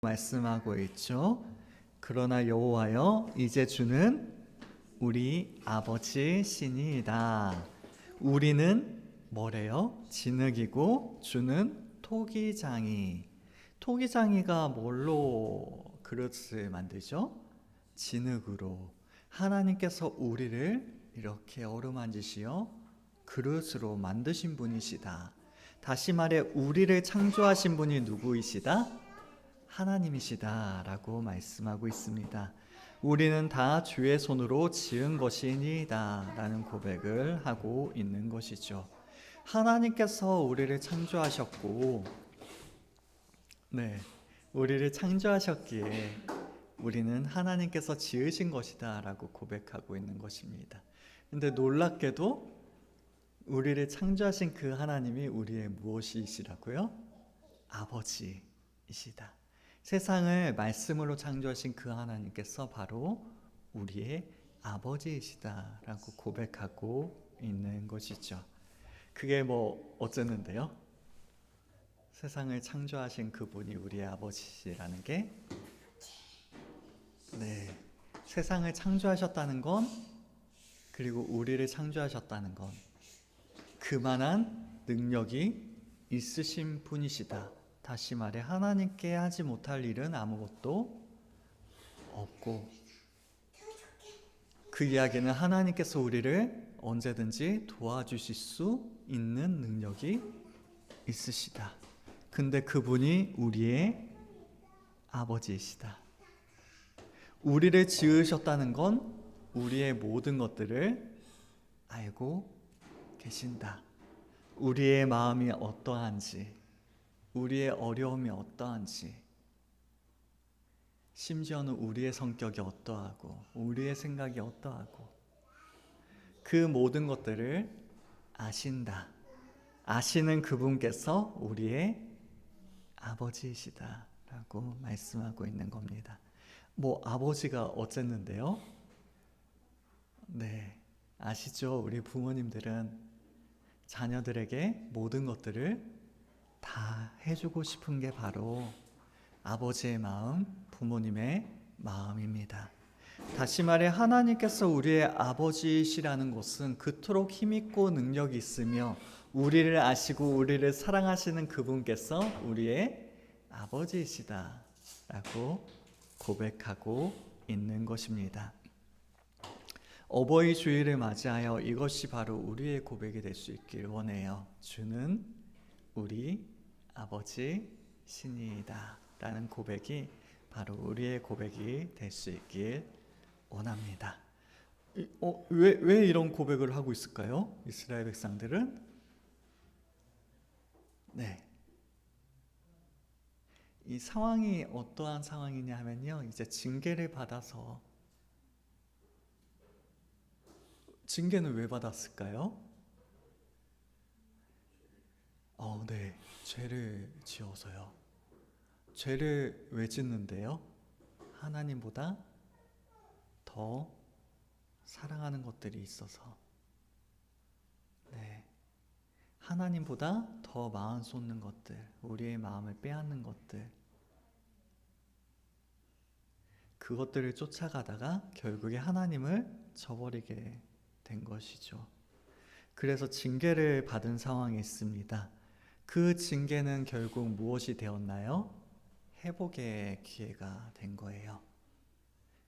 말씀하고 있죠. 그러나 여호와여, 이제 주는 우리 아버지시니이다. 우리는 뭐래요? 진흙이고 주는 토기장이. 토기장이가 뭘로 그릇을 만들죠? 진흙으로. 하나님께서 우리를 이렇게 어루만지시어 그릇으로 만드신 분이시다. 다시 말해 우리를 창조하신 분이 누구이시다? 하나님이시다라고 말씀하고 있습니다. 우리는 다 주의 손으로 지은 것이니이다 라는 고백을 하고 있는 것이죠. 하나님께서 우리를 창조하셨고, 우리를 창조하셨기에 우리는 하나님께서 지으신 것이다 라고 고백하고 있는 것입니다. 근데 놀랍게도 우리를 창조하신 그 하나님이 우리의 무엇이시라고요? 아버지이시다. 세상을 말씀으로 창조하신 그 하나님께서 바로 우리의 아버지이시다라고 고백하고 있는 것이죠. 그게 어쨌는데요? 세상을 창조하신 그분이 우리의 아버지시라는 게 세상을 창조하셨다는 건, 그리고 우리를 창조하셨다는 건 그만한 능력이 있으신 분이시다. 다시 말해 하나님께 하지 못할 일은 아무것도 없고, 그 이야기는 하나님께서 우리를 언제든지 도와주실 수 있는 능력이 있으시다. 근데 그분이 우리의 아버지이시다. 우리를 지으셨다는 건 우리의 모든 것들을 알고 계신다. 우리의 마음이 어떠한지, 우리의 어려움이 어떠한지, 심지어는 우리의 성격이 어떠하고 우리의 생각이 어떠하고 그 모든 것들을 아신다. 아시는 그분께서 우리의 아버지이시다라고 말씀하고 있는 겁니다. 아버지가 어쨌는데요? 아시죠? 우리 부모님들은 자녀들에게 모든 것들을 다 해주고 싶은 게 바로 아버지의 마음, 부모님의 마음입니다. 다시 말해 하나님께서 우리의 아버지시라는 것은 그토록 힘있고 능력이 있으며 우리를 아시고 우리를 사랑하시는 그분께서 우리의 아버지이시다라고 고백하고 있는 것입니다. 어버이 주일을 맞이하여 이것이 바로 우리의 고백이 될 수 있길 원해요. 주는 우리 아버지시니이다 라는 고백이 바로 우리의 고백이 될 수 있길 원합니다. 왜 이런 고백을 하고 있을까요? 이스라엘 백성들은 이 상황이 어떠한 상황이냐 하면요, 이제 징계를 받아서. 징계는 왜 받았을까요? 죄를 지어서요. 죄를 왜 짓는데요? 하나님보다 더 사랑하는 것들이 있어서. 하나님보다 더 마음 쏟는 것들, 우리의 마음을 빼앗는 것들, 그것들을 쫓아가다가 결국에 하나님을 저버리게 된 것이죠. 그래서 징계를 받은 상황이 있습니다. 그 징계는 결국 무엇이 되었나요? 회복의 기회가 된 거예요.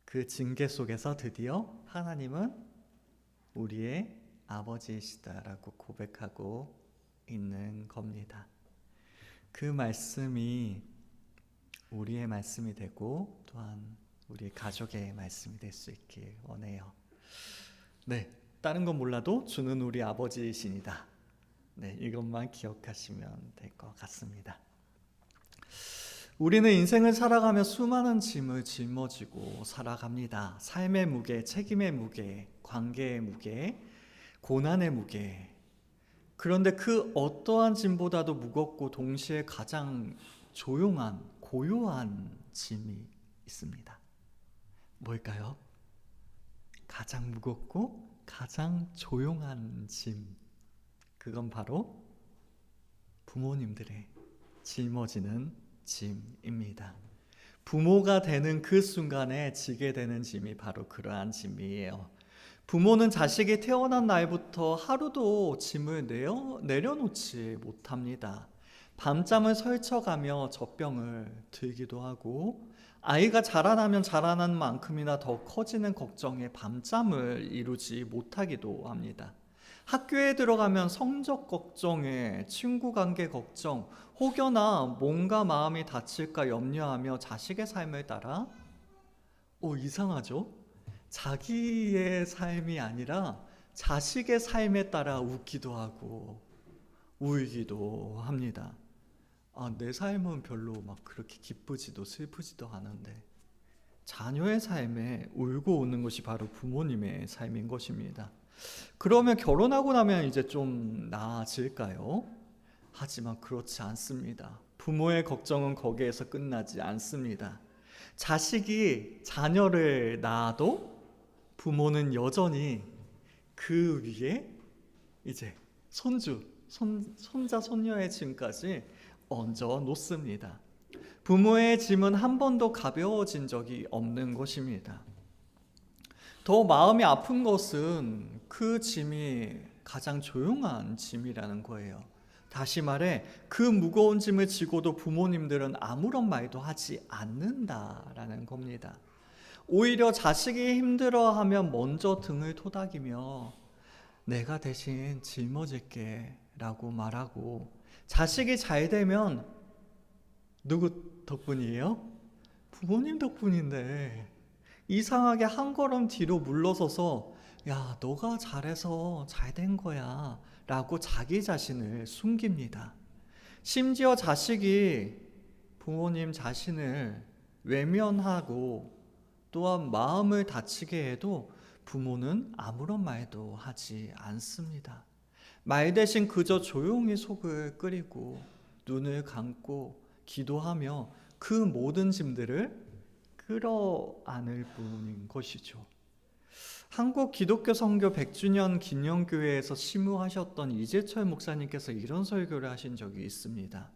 그 징계 속에서 드디어 하나님은 우리의 아버지이시다라고 고백하고 있는 겁니다. 그 말씀이 우리의 말씀이 되고 또한 우리 가족의 말씀이 될 수 있길 원해요. 다른 건 몰라도 주는 우리 아버지이시니다. 이것만 기억하시면 될 것 같습니다. 우리는 인생을 살아가며 수많은 짐을 짊어지고 살아갑니다. 삶의 무게, 책임의 무게, 관계의 무게, 고난의 무게. 그런데 그 어떠한 짐보다도 무겁고 동시에 가장 조용한, 고요한 짐이 있습니다. 뭘까요? 가장 무겁고 가장 조용한 짐. 그건 바로 부모님들의 짊어지는 짐입니다. 부모가 되는 그 순간에 지게 되는 짐이 바로 그러한 짐이에요. 부모는 자식이 태어난 날부터 하루도 짐을 내려놓지 못합니다. 밤잠을 설쳐가며 젖병을 들기도 하고, 아이가 자라나면 자라난 만큼이나 더 커지는 걱정에 밤잠을 이루지 못하기도 합니다. 학교에 들어가면 성적 걱정에 친구 관계 걱정, 혹여나 뭔가 마음이 다칠까 염려하며 자식의 삶을 따라, 이상하죠? 자기의 삶이 아니라 자식의 삶에 따라 웃기도 하고 울기도 합니다. 내 삶은 별로 막 그렇게 기쁘지도 슬프지도 않은데 자녀의 삶에 울고 웃는 것이 바로 부모님의 삶인 것입니다. 그러면 결혼하고 나면 이제 좀 나아질까요? 하지만 그렇지 않습니다. 부모의 걱정은 거기에서 끝나지 않습니다. 자식이 자녀를 낳아도 부모는 여전히 그 위에 이제 손자, 손녀의 짐까지 얹어 놓습니다. 부모의 짐은 한 번도 가벼워진 적이 없는 것입니다. 더 마음이 아픈 것은 그 짐이 가장 조용한 짐이라는 거예요. 다시 말해, 그 무거운 짐을 지고도 부모님들은 아무런 말도 하지 않는다라는 겁니다. 오히려 자식이 힘들어하면 먼저 등을 토닥이며 내가 대신 짊어질게 라고 말하고, 자식이 잘 되면 누구 덕분이에요? 부모님 덕분인데 이상하게 한 걸음 뒤로 물러서서 야, 너가 잘해서 잘 된 거야 라고 자기 자신을 숨깁니다. 심지어 자식이 부모님 자신을 외면하고 또한 마음을 다치게 해도 부모는 아무런 말도 하지 않습니다. 말 대신 그저 조용히 속을 끓이고 눈을 감고 기도하며 그 모든 짐들을 끌어안을 뿐인 것이죠. 한국 기독교 선교 100주년 기념교회에서 심우하셨던 이재철 목사님께서 이런 설교를 하신 적이 있습니다.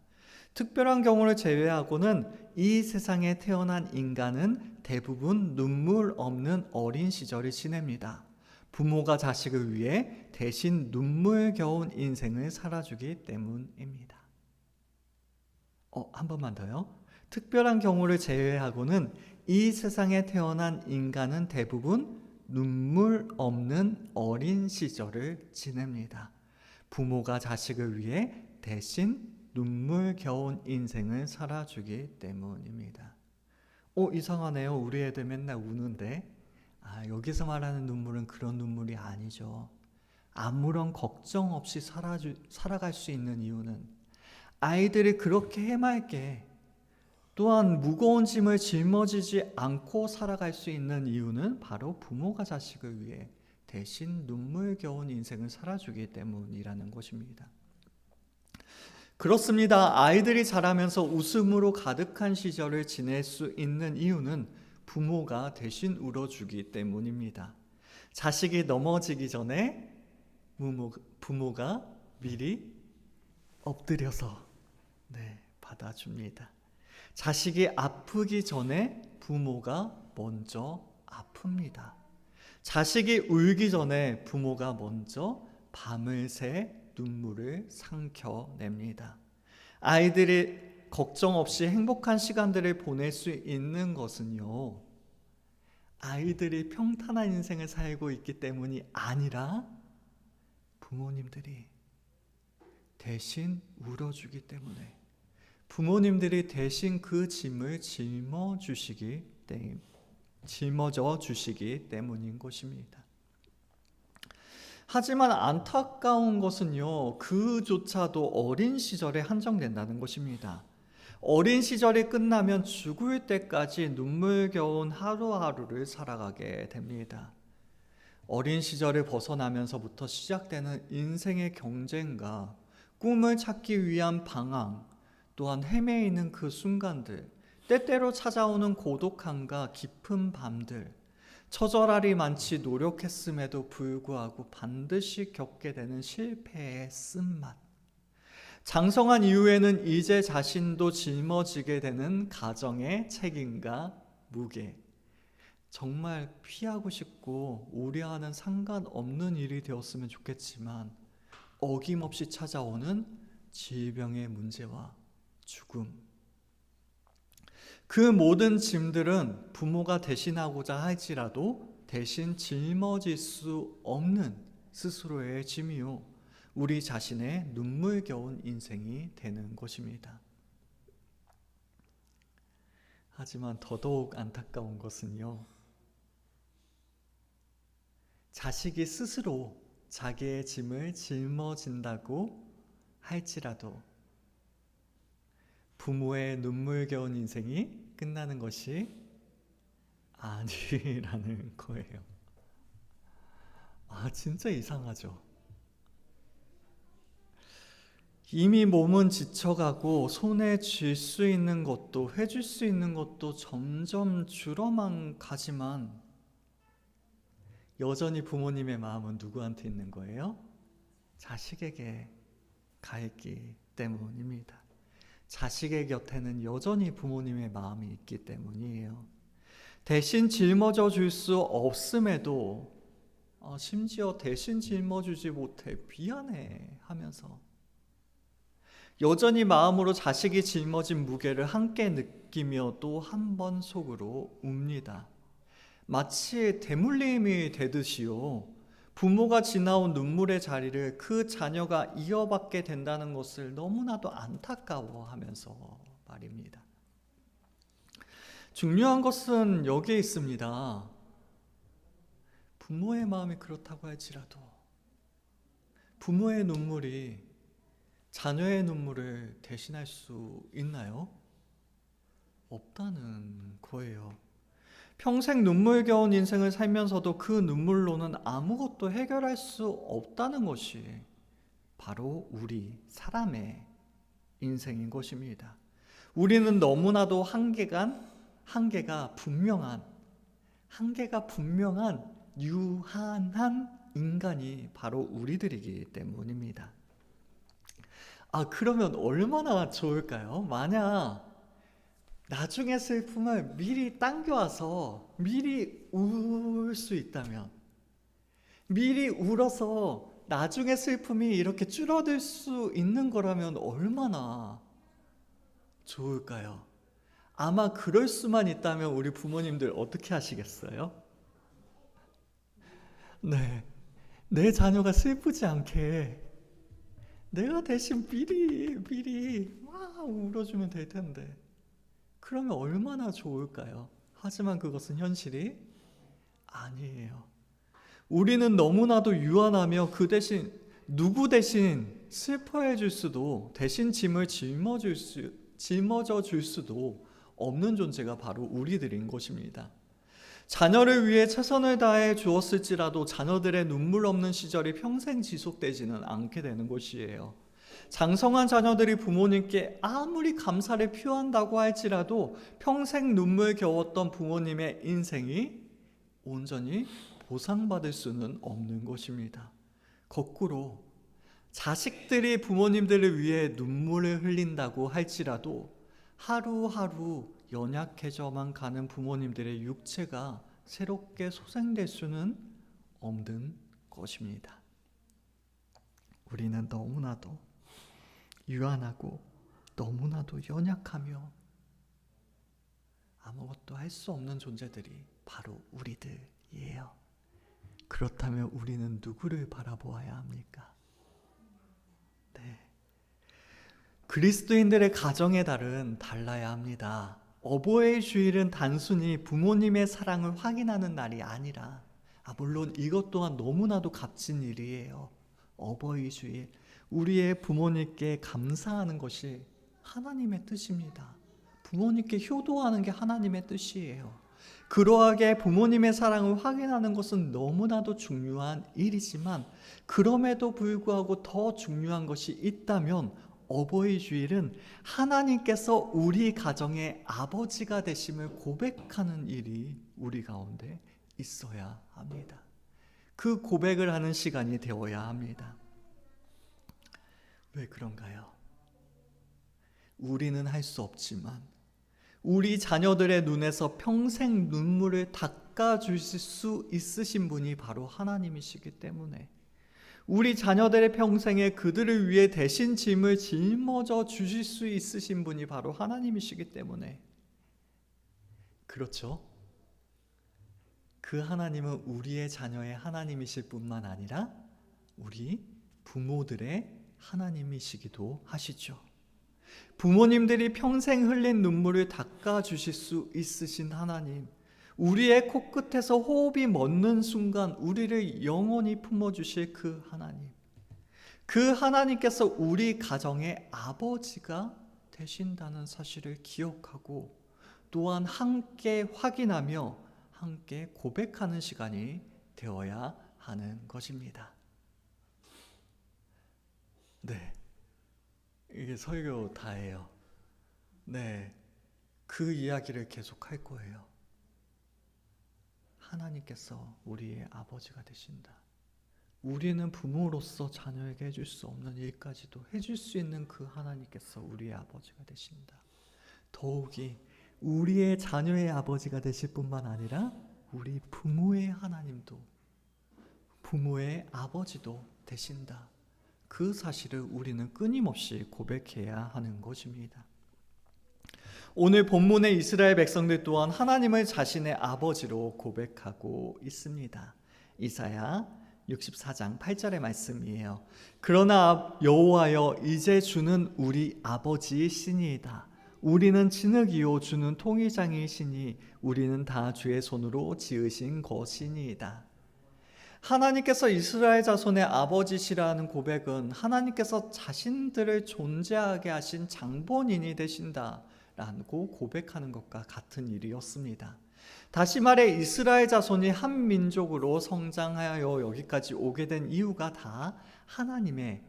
특별한 경우를 제외하고는 이 세상에 태어난 인간은 대부분 눈물 없는 어린 시절을 지냅니다. 부모가 자식을 위해 대신 눈물겨운 인생을 살아주기 때문입니다. 한 번만 더요. 특별한 경우를 제외하고는 이 세상에 태어난 인간은 대부분 눈물 없는 어린 시절을 지냅니다. 부모가 자식을 위해 대신 눈물겨운 인생을 살아주기 때문입니다. 이상하네요. 우리 애들 맨날 우는데. 여기서 말하는 눈물은 그런 눈물이 아니죠. 아무런 걱정 없이 살아갈 수 있는 이유는, 아이들이 그렇게 해맑게 또한 무거운 짐을 짊어지지 않고 살아갈 수 있는 이유는 바로 부모가 자식을 위해 대신 눈물겨운 인생을 살아주기 때문이라는 것입니다. 그렇습니다. 아이들이 자라면서 웃음으로 가득한 시절을 지낼 수 있는 이유는 부모가 대신 울어주기 때문입니다. 자식이 넘어지기 전에 부모가 미리 엎드려서 받아줍니다. 자식이 아프기 전에 부모가 먼저 아픕니다. 자식이 울기 전에 부모가 먼저 밤을 새 눈물을 삼켜냅니다. 아이들이 걱정 없이 행복한 시간들을 보낼 수 있는 것은요, 아이들이 평탄한 인생을 살고 있기 때문이 아니라 부모님들이 대신 울어주기 때문에, 부모님들이 대신 그 짐을 짊어져 주시기 때문인 것입니다. 하지만 안타까운 것은요, 그조차도 어린 시절에 한정된다는 것입니다. 어린 시절이 끝나면 죽을 때까지 눈물겨운 하루하루를 살아가게 됩니다. 어린 시절을 벗어나면서부터 시작되는 인생의 경쟁과 꿈을 찾기 위한 방황, 또한 헤매이는 그 순간들, 때때로 찾아오는 고독함과 깊은 밤들, 처절하리 많지 노력했음에도 불구하고 반드시 겪게 되는 실패의 쓴맛, 장성한 이후에는 이제 자신도 짊어지게 되는 가정의 책임과 무게. 정말 피하고 싶고 우리와는 상관없는 일이 되었으면 좋겠지만 어김없이 찾아오는 질병의 문제와 죽음. 그 모든 짐들은 부모가 대신하고자 할지라도 대신 짊어질 수 없는 스스로의 짐이요, 우리 자신의 눈물겨운 인생이 되는 것입니다. 하지만 더더욱 안타까운 것은요, 자식이 스스로 자기의 짐을 짊어진다고 할지라도 부모의 눈물겨운 인생이 끝나는 것이 아니라는 거예요. 진짜 이상하죠. 이미 몸은 지쳐가고 손에 쥘 수 있는 것도 해줄 수 있는 것도 점점 줄어만 가지만 여전히 부모님의 마음은 누구한테 있는 거예요? 자식에게 가 있기 때문입니다. 자식의 곁에는 여전히 부모님의 마음이 있기 때문이에요. 대신 짊어져 줄 수 없음에도 심지어 대신 짊어주지 못해 미안해 하면서 여전히 마음으로 자식이 짊어진 무게를 함께 느끼며 또 한 번 속으로 웁니다. 마치 대물림이 되듯이요, 부모가 지나온 눈물의 자리를 그 자녀가 이어받게 된다는 것을 너무나도 안타까워하면서 말입니다. 중요한 것은 여기에 있습니다. 부모의 마음이 그렇다고 할지라도 부모의 눈물이 자녀의 눈물을 대신할 수 있나요? 없다는 거예요. 평생 눈물겨운 인생을 살면서도 그 눈물로는 아무것도 해결할 수 없다는 것이 바로 우리 사람의 인생인 것입니다. 우리는 너무나도 한계가 분명한 유한한 인간이 바로 우리들이기 때문입니다. 그러면 얼마나 좋을까요? 만약 나중에 슬픔을 미리 당겨와서 미리 울 수 있다면, 미리 울어서 나중에 슬픔이 이렇게 줄어들 수 있는 거라면 얼마나 좋을까요? 아마 그럴 수만 있다면 우리 부모님들 어떻게 하시겠어요? 네, 내 자녀가 슬프지 않게 내가 대신 미리 막 울어주면 될 텐데, 그러면 얼마나 좋을까요? 하지만 그것은 현실이 아니에요. 우리는 너무나도 유한하며 그 대신 누구 대신 슬퍼해 줄 수도, 대신 짐을 짊어져 줄 수도 없는 존재가 바로 우리들인 것입니다. 자녀를 위해 최선을 다해 주었을지라도 자녀들의 눈물 없는 시절이 평생 지속되지는 않게 되는 것이에요. 장성한 자녀들이 부모님께 아무리 감사를 표한다고 할지라도 평생 눈물 겨웠던 부모님의 인생이 온전히 보상받을 수는 없는 것입니다. 거꾸로 자식들이 부모님들을 위해 눈물을 흘린다고 할지라도 하루하루 연약해져만 가는 부모님들의 육체가 새롭게 소생될 수는 없는 것입니다. 우리는 너무나도 유한하고 너무나도 연약하며 아무것도 할 수 없는 존재들이 바로 우리들이에요. 그렇다면 우리는 누구를 바라보아야 합니까? 네, 그리스도인들의 가정의 달은 달라야 합니다. 어버이 주일은 단순히 부모님의 사랑을 확인하는 날이 아니라, 물론 이것 또한 너무나도 값진 일이에요. 어버이 주일, 우리의 부모님께 감사하는 것이 하나님의 뜻입니다. 부모님께 효도하는 게 하나님의 뜻이에요. 그러하게 부모님의 사랑을 확인하는 것은 너무나도 중요한 일이지만, 그럼에도 불구하고 더 중요한 것이 있다면 어버이 주일은 하나님께서 우리 가정의 아버지가 되심을 고백하는 일이 우리 가운데 있어야 합니다. 그 고백을 하는 시간이 되어야 합니다. 왜 그런가요? 우리는 할 수 없지만 우리 자녀들의 눈에서 평생 눈물을 닦아주실 수 있으신 분이 바로 하나님이시기 때문에, 우리 자녀들의 평생에 그들을 위해 대신 짐을 짊어져 주실 수 있으신 분이 바로 하나님이시기 때문에, 그렇죠? 그 하나님은 우리의 자녀의 하나님이실 뿐만 아니라 우리 부모들의 하나님이시기도 하시죠. 부모님들이 평생 흘린 눈물을 닦아주실 수 있으신 하나님, 우리의 코끝에서 호흡이 멎는 순간 우리를 영원히 품어주실 그 하나님, 그 하나님께서 우리 가정의 아버지가 되신다는 사실을 기억하고 또한 함께 확인하며 함께 고백하는 시간이 되어야 하는 것입니다. 네, 이게 설교 다예요. 네, 그 이야기를 계속 할 거예요. 하나님께서 우리의 아버지가 되신다. 우리는 부모로서 자녀에게 해줄 수 없는 일까지도 해줄 수 있는 그 하나님께서 우리의 아버지가 되신다. 더욱이 우리의 자녀의 아버지가 되실 뿐만 아니라 우리 부모의 하나님도, 부모의 아버지도 되신다. 그 사실을 우리는 끊임없이 고백해야 하는 것입니다. 오늘 본문의 이스라엘 백성들 또한 하나님을 자신의 아버지로 고백하고 있습니다. 이사야 64장 8절의 말씀이에요. 그러나 여호와여, 이제 주는 우리 아버지이시니이다. 우리는 진흙이요 주는 통일장이시니 우리는 다 주의 손으로 지으신 것이니이다. 하나님께서 이스라엘 자손의 아버지시라는 고백은 하나님께서 자신들을 존재하게 하신 장본인이 되신다라고 고백하는 것과 같은 일이었습니다. 다시 말해 이스라엘 자손이 한 민족으로 성장하여 여기까지 오게 된 이유가 다 하나님의,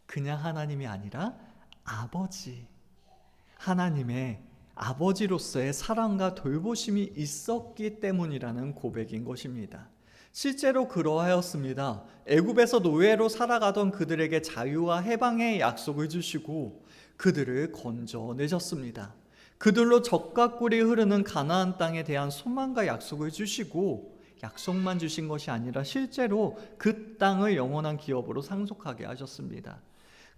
그냥 하나님이 아니라 아버지, 하나님의 아버지로서의 사랑과 돌보심이 있었기 때문이라는 고백인 것입니다. 실제로 그러하였습니다. 애굽에서 노예로 살아가던 그들에게 자유와 해방의 약속을 주시고 그들을 건져내셨습니다. 그들로 젖과 꿀이 흐르는 가나안 땅에 대한 소망과 약속을 주시고, 약속만 주신 것이 아니라 실제로 그 땅을 영원한 기업으로 상속하게 하셨습니다.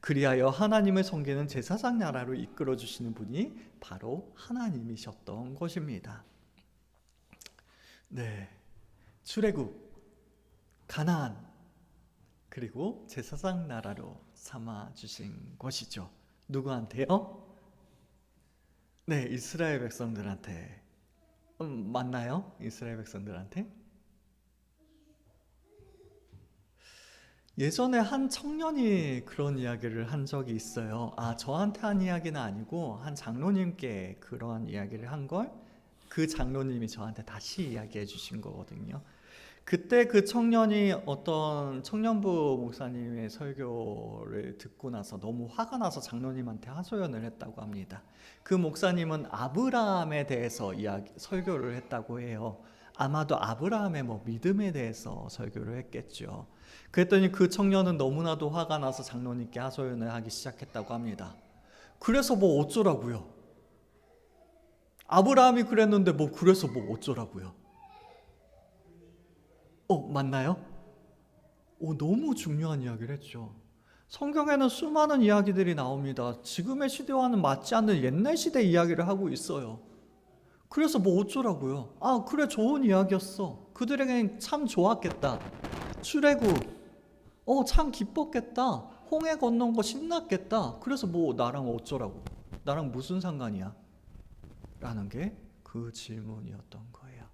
그리하여 하나님을 섬기는 제사장 나라로 이끌어 주시는 분이 바로 하나님이셨던 것입니다. 네, 출애굽, 가나안, 그리고 제사장 나라로 삼아 주신 것이죠. 누구한테요? 네, 이스라엘 백성들한테. 맞나요? 이스라엘 백성들한테? 예전에 한 청년이 그런 이야기를 한 적이 있어요. 저한테 한 이야기는 아니고 한 장로님께 그러한 이야기를 한 걸 그 장로님이 저한테 다시 이야기해 주신 거거든요. 그때 그 청년이 어떤 청년부 목사님의 설교를 듣고 나서 너무 화가 나서 장로님한테 하소연을 했다고 합니다. 그 목사님은 아브라함에 대해서 설교를 했다고 해요. 아마도 아브라함의 믿음에 대해서 설교를 했겠죠. 그랬더니 그 청년은 너무나도 화가 나서 장로님께 하소연을 하기 시작했다고 합니다. 그래서 어쩌라고요? 아브라함이 그랬는데 그래서 어쩌라고요? 맞나요? 너무 중요한 이야기를 했죠. 성경에는 수많은 이야기들이 나옵니다. 지금의 시대와는 맞지 않는 옛날 시대 이야기를 하고 있어요. 그래서 어쩌라고요? 그래, 좋은 이야기였어. 그들에겐 참 좋았겠다. 출애굽, 참 기뻤겠다. 홍해 건넌 거 신났겠다. 그래서 나랑 어쩌라고? 나랑 무슨 상관이야? 라는 게 그 질문이었던 거예요.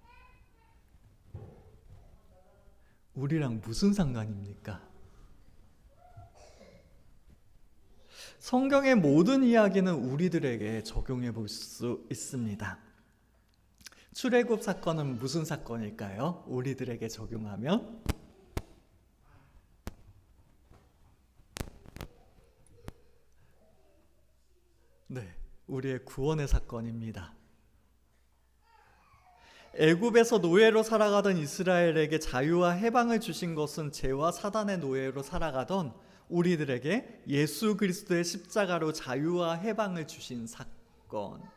우리랑 무슨 상관입니까? 성경의 모든 이야기는 우리들에게 적용해 볼 수 있습니다. 출애굽 사건은 무슨 사건일까요? 우리들에게 적용하면 우리의 구원의 사건입니다. 애굽에서 노예로 살아가던 이스라엘에게 자유와 해방을 주신 것은 죄와 사단의 노예로 살아가던 우리들에게 예수 그리스도의 십자가로 자유와 해방을 주신 사건입니다.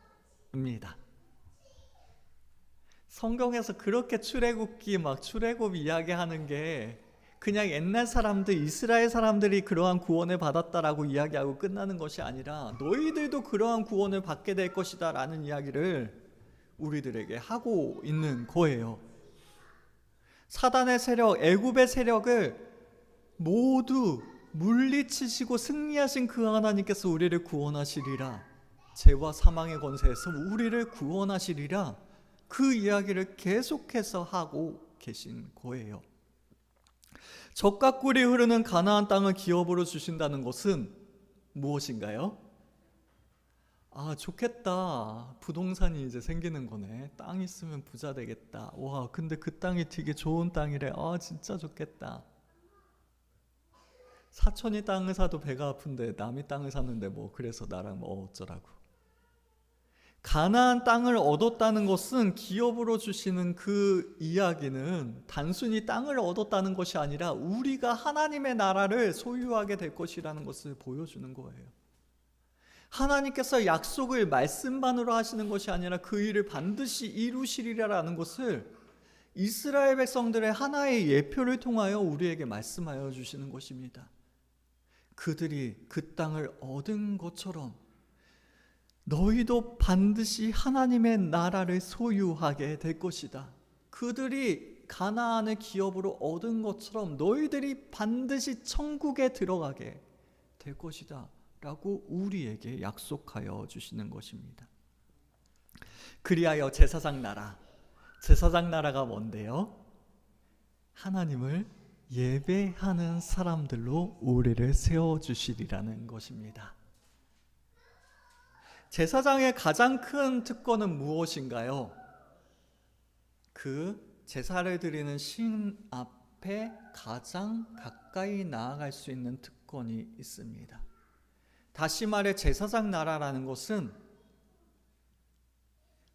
성경에서 그렇게 출애굽기 출애굽 이야기하는 게 그냥 옛날 사람들, 이스라엘 사람들이 그러한 구원을 받았다라고 이야기하고 끝나는 것이 아니라 너희들도 그러한 구원을 받게 될 것이다 라는 이야기를 우리들에게 하고 있는 거예요. 사단의 세력, 애굽의 세력을 모두 물리치시고 승리하신 그 하나님께서 우리를 구원하시리라, 죄와 사망의 권세에서 우리를 구원하시리라, 그 이야기를 계속해서 하고 계신 거예요. 젖과 꿀이 흐르는 가나안 땅을 기업으로 주신다는 것은 무엇인가요? 아, 좋겠다. 부동산이 이제 생기는 거네. 땅 있으면 부자 되겠다. 와, 근데 그 땅이 되게 좋은 땅이래. 아, 진짜 좋겠다. 사촌이 땅을 사도 배가 아픈데 남이 땅을 샀는데 그래서 나랑 어쩌라고. 가나안 땅을 얻었다는 것은, 기업으로 주시는 그 이야기는 단순히 땅을 얻었다는 것이 아니라 우리가 하나님의 나라를 소유하게 될 것이라는 것을 보여주는 거예요. 하나님께서 약속을 말씀만으로 하시는 것이 아니라 그 일을 반드시 이루시리라는 것을 이스라엘 백성들의 하나의 예표를 통하여 우리에게 말씀하여 주시는 것입니다. 그들이 그 땅을 얻은 것처럼 너희도 반드시 하나님의 나라를 소유하게 될 것이다. 그들이 가나안을 기업으로 얻은 것처럼 너희들이 반드시 천국에 들어가게 될 것이다 라고 우리에게 약속하여 주시는 것입니다. 그리하여 제사장 나라가 뭔데요? 하나님을 예배하는 사람들로 우리를 세워주시리라는 것입니다. 제사장의 가장 큰 특권은 무엇인가요? 그 제사를 드리는 신 앞에 가장 가까이 나아갈 수 있는 특권이 있습니다. 다시 말해 제사장 나라라는 것은,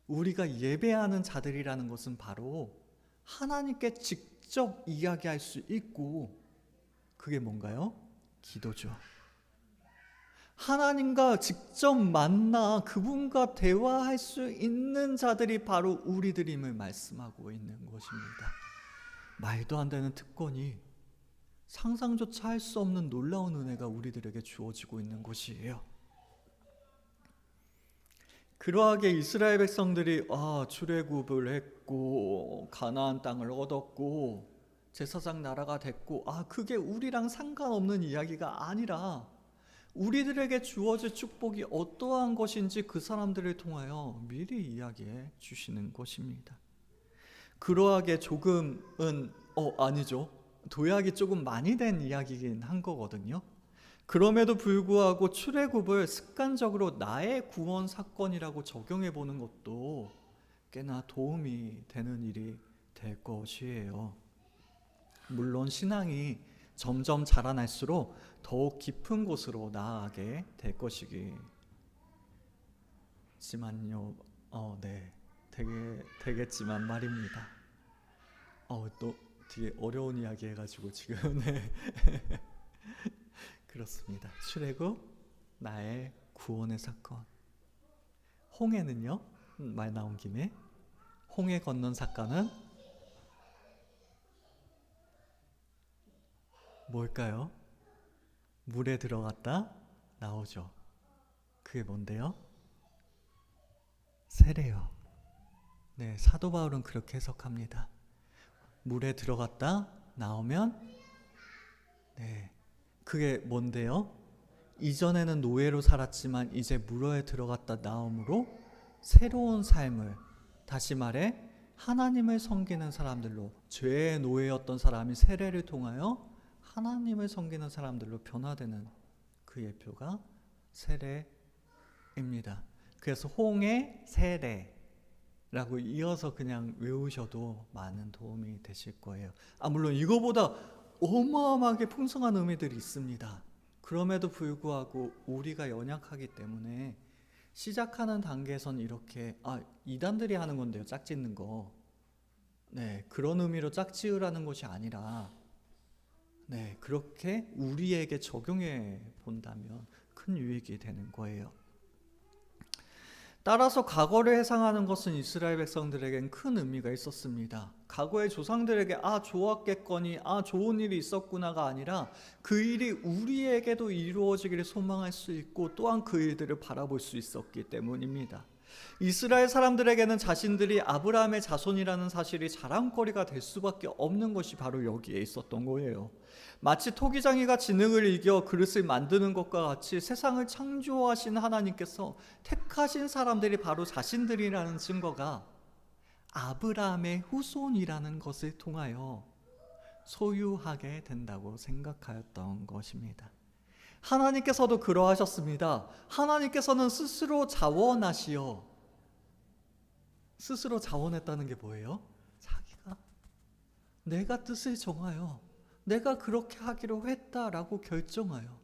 우리가 예배하는 자들이라는 것은 바로 하나님께 직접 이야기할 수 있고, 그게 뭔가요? 기도죠. 하나님과 직접 만나 그분과 대화할 수 있는 자들이 바로 우리들임을 말씀하고 있는 것입니다. 말도 안 되는 특권이, 상상조차 할 수 없는 놀라운 은혜가 우리들에게 주어지고 있는 것이에요. 그러하게 이스라엘 백성들이 출애굽을 했고 가나안 땅을 얻었고 제사장 나라가 됐고, 그게 우리랑 상관없는 이야기가 아니라 우리들에게 주어질 축복이 어떠한 것인지 그 사람들을 통하여 미리 이야기해 주시는 것입니다. 그러하게 조금은 아니죠. 도약이 조금 많이 된 이야기긴 한 거거든요. 그럼에도 불구하고 출애굽을 습관적으로 나의 구원 사건이라고 적용해 보는 것도 꽤나 도움이 되는 일이 될 것이에요. 물론 신앙이 점점 자라날수록 더욱 깊은 곳으로 나아가게 될 것이지만요. 되겠지만 말입니다. 또 되게 어려운 이야기 해가지고 지금 그렇습니다. 출애굽, 나의 구원의 사건. 홍해는요, 말 나온 김에 홍해 건넌 사건은 뭘까요? 물에 들어갔다 나오죠. 그게 뭔데요? 세례요. 네, 사도 바울은 그렇게 해석합니다. 물에 들어갔다 나오면, 그게 뭔데요? 이전에는 노예로 살았지만 이제 물에 들어갔다 나옴으로 새로운 삶을, 다시 말해 하나님을 섬기는 사람들로, 죄의 노예였던 사람이 세례를 통하여 하나님을 섬기는 사람들로 변화되는 그 예표가 세례입니다. 그래서 홍해 세례라고 이어서 그냥 외우셔도 많은 도움이 되실 거예요. 물론 이거보다 어마어마하게 풍성한 의미들이 있습니다. 그럼에도 불구하고 우리가 연약하기 때문에 시작하는 단계에선 이렇게 이단들이 하는 건데요, 짝짓는 거. 그런 의미로 짝지으라는 것이 아니라 네, 그렇게 우리에게 적용해 본다면 큰 유익이 되는 거예요. 따라서 과거를 회상하는 것은 이스라엘 백성들에겐 큰 의미가 있었습니다. 과거의 조상들에게 좋았겠거니 좋은 일이 있었구나가 아니라 그 일이 우리에게도 이루어지기를 소망할 수 있고 또한 그 일들을 바라볼 수 있었기 때문입니다. 이스라엘 사람들에게는 자신들이 아브라함의 자손이라는 사실이 자랑거리가 될 수밖에 없는 것이 바로 여기에 있었던 거예요. 마치 토기장이가 진흙을 이겨 그릇을 만드는 것과 같이 세상을 창조하신 하나님께서 택하신 사람들이 바로 자신들이라는 증거가 아브라함의 후손이라는 것을 통하여 소유하게 된다고 생각하였던 것입니다. 하나님께서도 그러하셨습니다. 하나님께서는 스스로 자원하시어, 스스로 자원했다는 게 뭐예요? 자기가 내가 뜻을 정하여 내가 그렇게 하기로 했다라고 결정하여,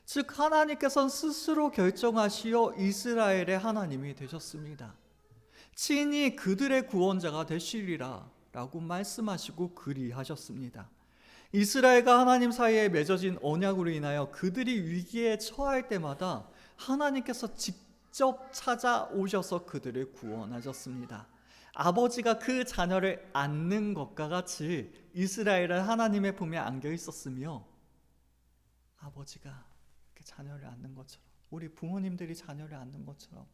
즉 하나님께서는 스스로 결정하시어 이스라엘의 하나님이 되셨습니다. 친히 그들의 구원자가 되시리라 라고 말씀하시고 그리하셨습니다. 이스라엘과 하나님 사이에 맺어진 언약으로 인하여 그들이 위기에 처할 때마다 하나님께서 직접 찾아오셔서 그들을 구원하셨습니다. 아버지가 그 자녀를 안는 것과 같이 이스라엘은 하나님의 품에 안겨 있었으며, 아버지가 자녀를 안는 것처럼, 우리 부모님들이 자녀를 안는 것처럼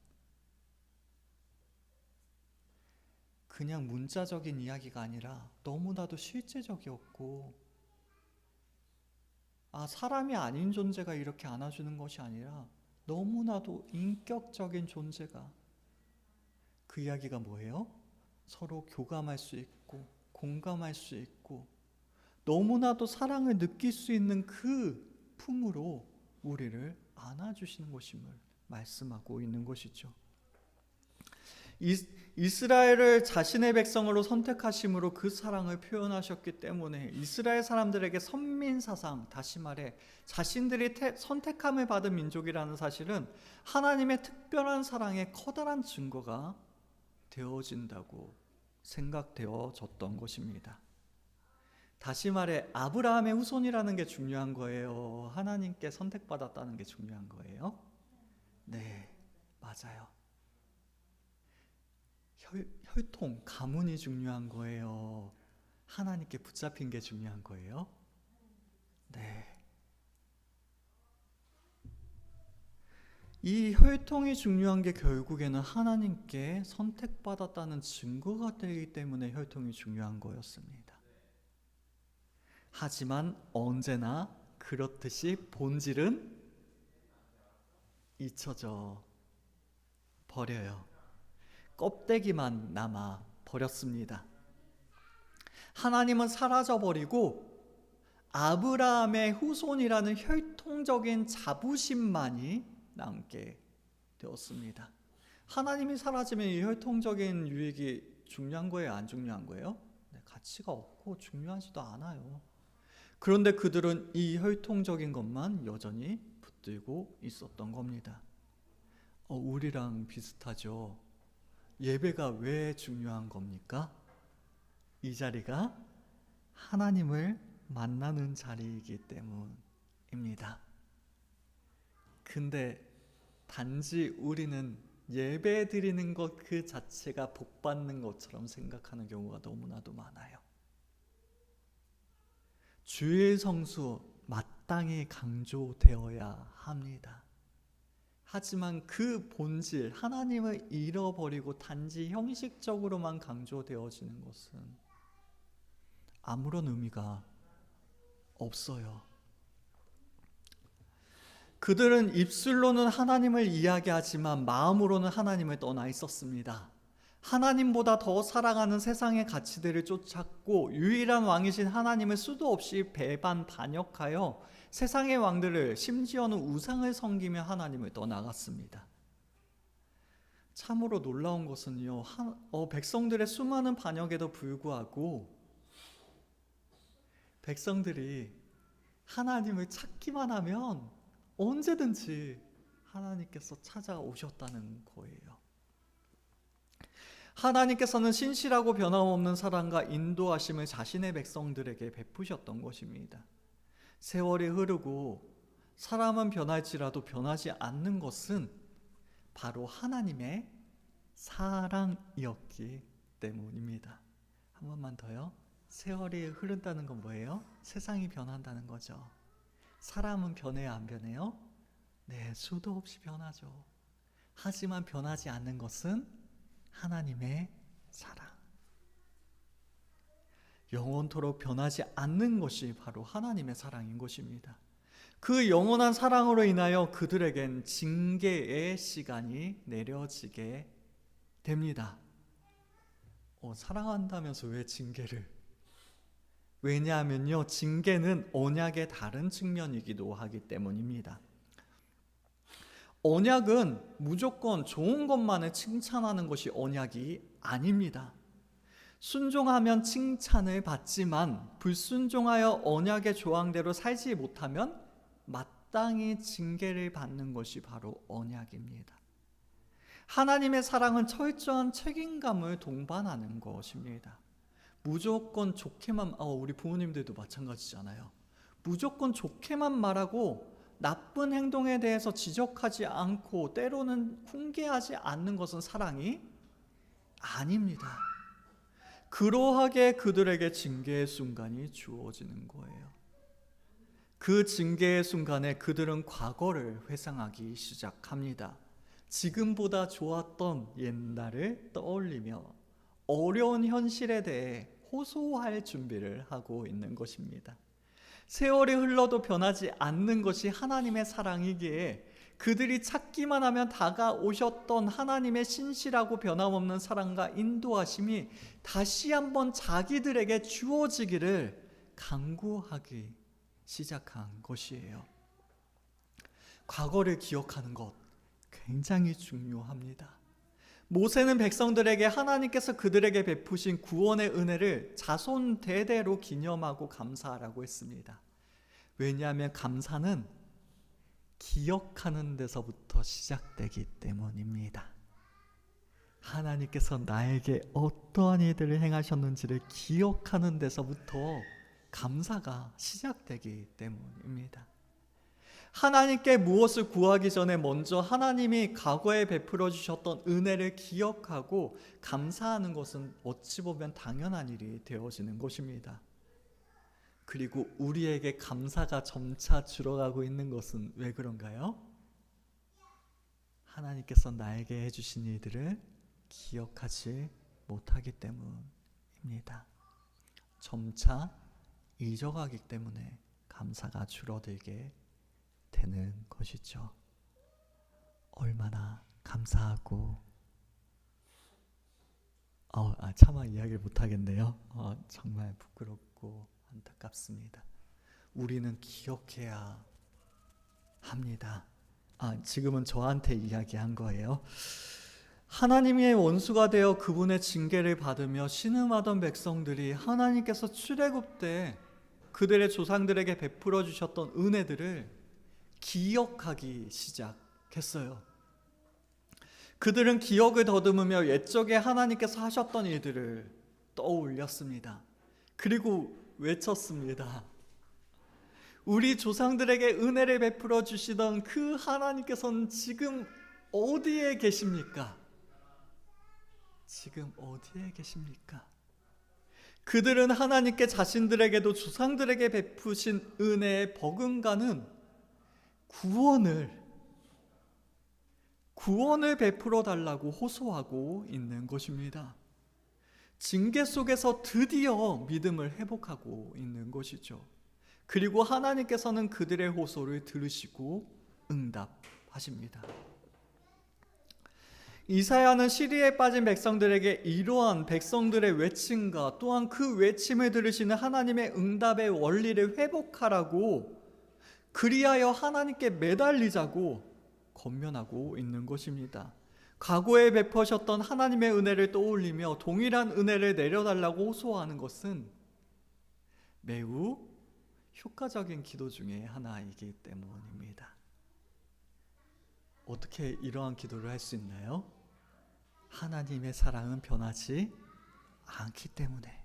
그냥 문자적인 이야기가 아니라 너무나도 실제적이었고, 사람이 아닌 존재가 이렇게 안아주는 것이 아니라 너무나도 인격적인 존재가, 그 이야기가 뭐예요? 서로 교감할 수 있고 공감할 수 있고 너무나도 사랑을 느낄 수 있는 그 품으로 우리를 안아주시는 것임을 말씀하고 있는 것이죠. 이스라엘을 자신의 백성으로 선택하심으로 그 사랑을 표현하셨기 때문에 이스라엘 사람들에게 선민사상, 다시 말해 자신들이 선택함을 받은 민족이라는 사실은 하나님의 특별한 사랑의 커다란 증거가 되어진다고 생각되어졌던 것입니다. 다시 말해 아브라함의 후손이라는 게 중요한 거예요? 하나님께 선택받았다는 게 중요한 거예요? 네, 맞아요. 혈통, 가문이 중요한 거예요? 하나님께 붙잡힌 게 중요한 거예요? 네. 이 혈통이 중요한 게 결국에는 하나님께 선택받았다는 증거가 되기 때문에 혈통이 중요한 거였습니다. 하지만 언제나 그렇듯이 본질은 잊혀져 버려요. 껍데기만 남아 버렸습니다. 하나님은 사라져 버리고 아브라함의 후손이라는 혈통적인 자부심만이 남게 되었습니다. 하나님이 사라지면 이 혈통적인 유익이 중요한 거예요? 안 중요한 거예요? 네, 가치가 없고 중요하지도 않아요. 그런데 그들은 이 혈통적인 것만 여전히 붙들고 있었던 겁니다. 우리랑 비슷하죠. 예배가 왜 중요한 겁니까? 이 자리가 하나님을 만나는 자리이기 때문입니다. 근데 단지 우리는 예배 드리는 것 그 자체가 복 받는 것처럼 생각하는 경우가 너무나도 많아요. 주일 성수 마땅히 강조되어야 합니다. 하지만 그 본질, 하나님을 잃어버리고 단지 형식적으로만 강조되어지는 것은 아무런 의미가 없어요. 그들은 입술로는 하나님을 이야기하지만 마음으로는 하나님을 떠나 있었습니다. 하나님보다 더 사랑하는 세상의 가치들을 쫓았고 유일한 왕이신 하나님을 수도 없이 배반 반역하여 세상의 왕들을, 심지어는 우상을 섬기며 하나님을 떠나갔습니다. 참으로 놀라운 것은요, 백성들의 수많은 반역에도 불구하고 백성들이 하나님을 찾기만 하면 언제든지 하나님께서 찾아오셨다는 거예요. 하나님께서는 신실하고 변함없는 사랑과 인도하심을 자신의 백성들에게 베푸셨던 것입니다. 세월이 흐르고 사람은 변할지라도 변하지 않는 것은 바로 하나님의 사랑이었기 때문입니다. 한 번만 더요. 세월이 흐른다는 건 뭐예요? 세상이 변한다는 거죠. 사람은 변해요, 안 변해요? 네, 수도 없이 변하죠. 하지만 변하지 않는 것은 하나님의 사랑. 영원토록 변하지 않는 것이 바로 하나님의 사랑인 것입니다. 그 영원한 사랑으로 인하여 그들에겐 징계의 시간이 내려지게 됩니다. 사랑한다면서 왜 징계를? 왜냐하면요, 징계는 언약의 다른 측면이기도 하기 때문입니다. 언약은 무조건 좋은 것만을 칭찬하는 것이 언약이 아닙니다. 순종하면 칭찬을 받지만 불순종하여 언약의 조항대로 살지 못하면 마땅히 징계를 받는 것이 바로 언약입니다. 하나님의 사랑은 철저한 책임감을 동반하는 것입니다. 무조건 좋게만, 우리 부모님들도 마찬가지잖아요. 무조건 좋게만 말하고 나쁜 행동에 대해서 지적하지 않고 때로는 훈계하지 않는 것은 사랑이 아닙니다. 그러하게 그들에게 징계의 순간이 주어지는 거예요. 그 징계의 순간에 그들은 과거를 회상하기 시작합니다. 지금보다 좋았던 옛날을 떠올리며 어려운 현실에 대해 호소할 준비를 하고 있는 것입니다. 세월이 흘러도 변하지 않는 것이 하나님의 사랑이기에 그들이 찾기만 하면 다가오셨던 하나님의 신실하고 변함없는 사랑과 인도하심이 다시 한번 자기들에게 주어지기를 간구하기 시작한 것이에요. 과거를 기억하는 것 굉장히 중요합니다. 모세는 백성들에게 하나님께서 그들에게 베푸신 구원의 은혜를 자손 대대로 기념하고 감사하라고 했습니다. 왜냐하면 감사는 기억하는 데서부터 시작되기 때문입니다. 하나님께서 나에게 어떠한 일들을 행하셨는지를 기억하는 데서부터 감사가 시작되기 때문입니다. 하나님께 무엇을 구하기 전에 먼저 하나님이 과거에 베풀어 주셨던 은혜를 기억하고 감사하는 것은 어찌 보면 당연한 일이 되어지는 것입니다. 그리고 우리에게 감사가 점차 줄어가고 있는 것은 왜 그런가요? 하나님께서 나에게 해주신 일들을 기억하지 못하기 때문입니다. 점차 잊어가기 때문에 감사가 줄어들게 되는 것이죠. 얼마나 감사하고 차마 이야기를 못하겠네요. 정말 부끄럽고 안타깝습니다. 우리는 기억해야 합니다. 지금은 저한테 이야기한 거예요. 하나님의 원수가 되어 그분의 징계를 받으며 신음하던 백성들이 하나님께서 출애굽 때 그들의 조상들에게 베풀어 주셨던 은혜들을 기억하기 시작했어요. 그들은 기억을 더듬으며 옛적에 하나님께서 하셨던 일들을 떠올렸습니다. 그리고 외쳤습니다. 우리 조상들에게 은혜를 베풀어 주시던 그 하나님께서는 지금 어디에 계십니까? 지금 어디에 계십니까? 그들은 하나님께 자신들에게도 조상들에게 베푸신 은혜의 버금가는 구원을 베풀어 달라고 호소하고 있는 것입니다. 징계 속에서 드디어 믿음을 회복하고 있는 것이죠. 그리고 하나님께서는 그들의 호소를 들으시고 응답하십니다. 이사야는 시리에 빠진 백성들에게 이러한 백성들의 외침과 또한 그 외침을 들으시는 하나님의 응답의 원리를 회복하라고, 그리하여 하나님께 매달리자고 권면하고 있는 것입니다. 과거에 베푸셨던 하나님의 은혜를 떠올리며 동일한 은혜를 내려달라고 호소하는 것은 매우 효과적인 기도 중에 하나이기 때문입니다. 어떻게 이러한 기도를 할 수 있나요? 하나님의 사랑은 변하지 않기 때문에.